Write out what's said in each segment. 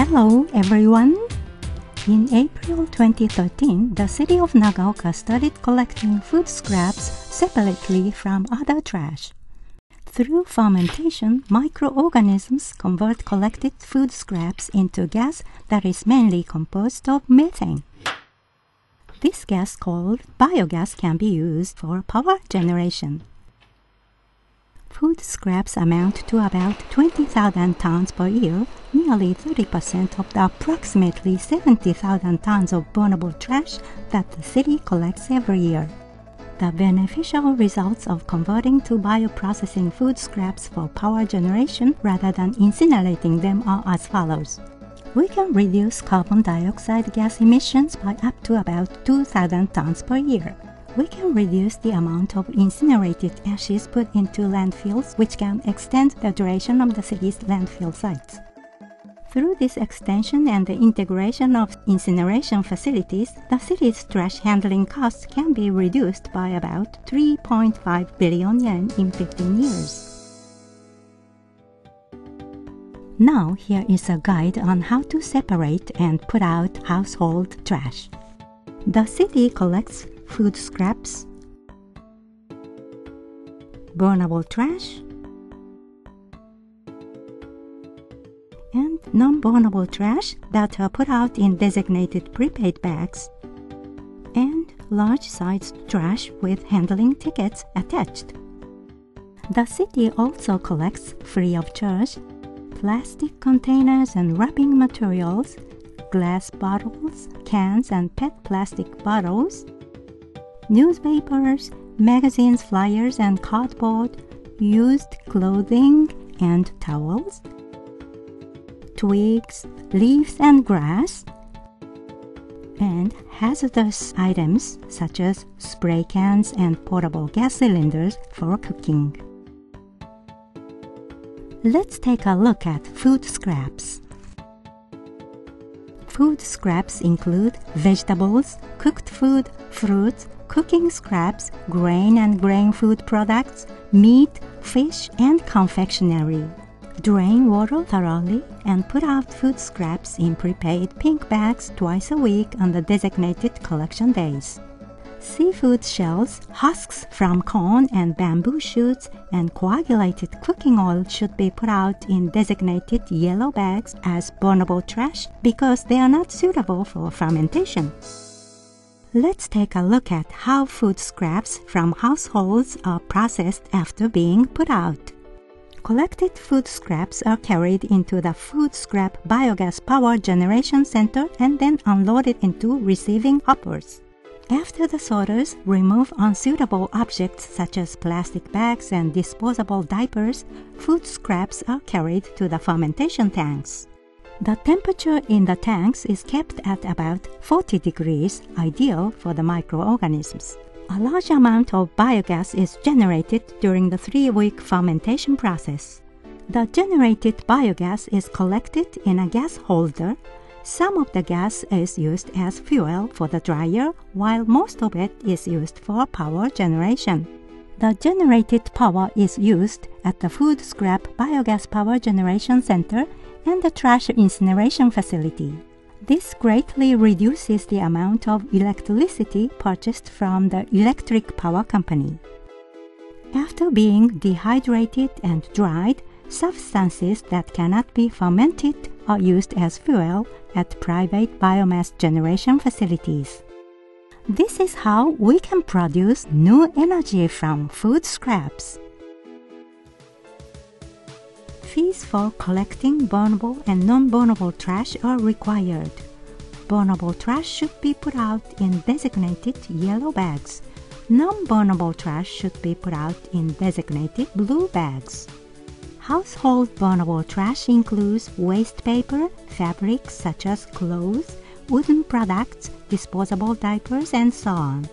Hello everyone! In April 2013, the city of Nagaoka started collecting food scraps separately from other trash. Through fermentation, microorganisms convert collected food scraps into gas that is mainly composed of methane. This gas, called biogas, can be used for power generation. Food scraps amount to about 20,000 tons per year, nearly 30% of the approximately 70,000 tons of burnable trash that the city collects every year. The beneficial results of converting to bioprocessing food scraps for power generation rather than incinerating them are as follows. We can reduce carbon dioxide gas emissions by up to about 2,000 tons per year. We can reduce the amount of incinerated ashes put into landfills, which can extend the duration of the city's landfill sites. Through this extension and the integration of incineration facilities, the city's trash handling costs can be reduced by about 3.5 billion yen in 15 years. Now, here is a guide on how to separate and put out household trash. The city collects food scraps, burnable trash, and non-burnable trash that are put out in designated prepaid bags, and large-sized trash with handling tickets attached. The city also collects, free of charge, plastic containers and wrapping materials, glass bottles, cans and PET plastic bottles, newspapers, magazines, flyers and cardboard, used clothing and towels, twigs, leaves and grass, and hazardous items such as spray cans and portable gas cylinders for cooking. Let's take a look at food scraps. Food scraps include vegetables, cooked food, fruits, cooking scraps, grain and grain food products, meat, fish, and confectionery. Drain water thoroughly and put out food scraps in prepaid pink bags twice a week on the designated collection days. Seafood shells, husks from corn and bamboo shoots, and coagulated cooking oil should be put out in designated yellow bags as burnable trash because they are not suitable for fermentation. Let's take a look at how food scraps from households are processed after being put out. Collected food scraps are carried into the Food Scrap Biogas Power Generation Center and then unloaded into receiving hoppers. After the sorters remove unsuitable objects such as plastic bags and disposable diapers, food scraps are carried to the fermentation tanks. The temperature in the tanks is kept at about 40 degrees, ideal for the microorganisms. A large amount of biogas is generated during the 3-week fermentation process. The generated biogas is collected in a gas holder. Some of the gas is used as fuel for the dryer, while most of it is used for power generation. The generated power is used at the Food Scrap Biogas Power Generation Center and the trash incineration facility. This greatly reduces the amount of electricity purchased from the electric power company. After being dehydrated and dried, substances that cannot be fermented are used as fuel at private biomass generation facilities. This is how we can produce new energy from food scraps. Fees for collecting burnable and non-burnable trash are required. Burnable trash should be put out in designated yellow bags. Non-burnable trash should be put out in designated blue bags. Household burnable trash includes waste paper, fabrics such as clothes, wooden products, disposable diapers, and so on.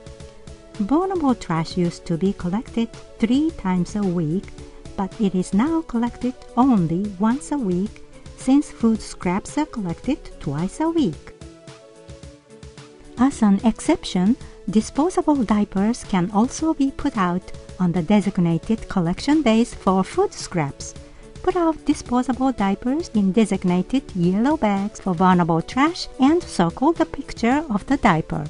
Burnable trash used to be collected 3 times a week, but it is now collected only once a week since food scraps are collected twice a week. As an exception, disposable diapers can also be put out on the designated collection days for food scraps. Put out disposable diapers in designated yellow bags for vulnerable trash and circle the picture of the diaper.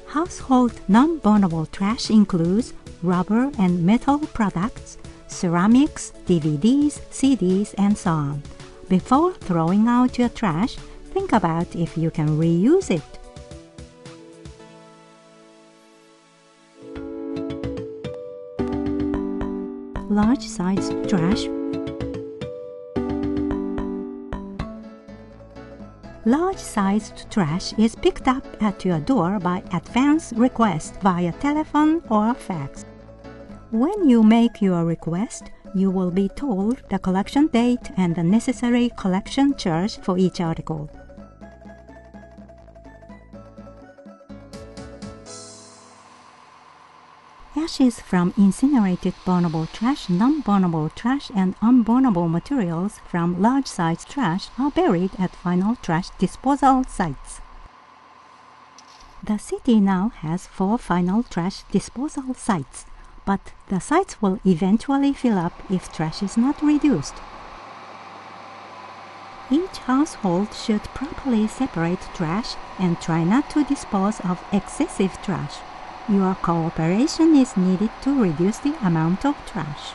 Household non-vulnerable trash includes rubber and metal products, ceramics, DVDs, CDs, and so on. Before throwing out your trash, think about if you can reuse it. Large-sized trash. Large-sized trash is picked up at your door by advance request via telephone or fax. When you make your request, you will be told the collection date and the necessary collection charge for each article. Ashes from incinerated burnable trash, non-burnable trash, and unburnable materials from large-sized trash are buried at final trash disposal sites. The city now has 4 final trash disposal sites, but the sites will eventually fill up if trash is not reduced. Each household should properly separate trash and try not to dispose of excessive trash. Your cooperation is needed to reduce the amount of trash.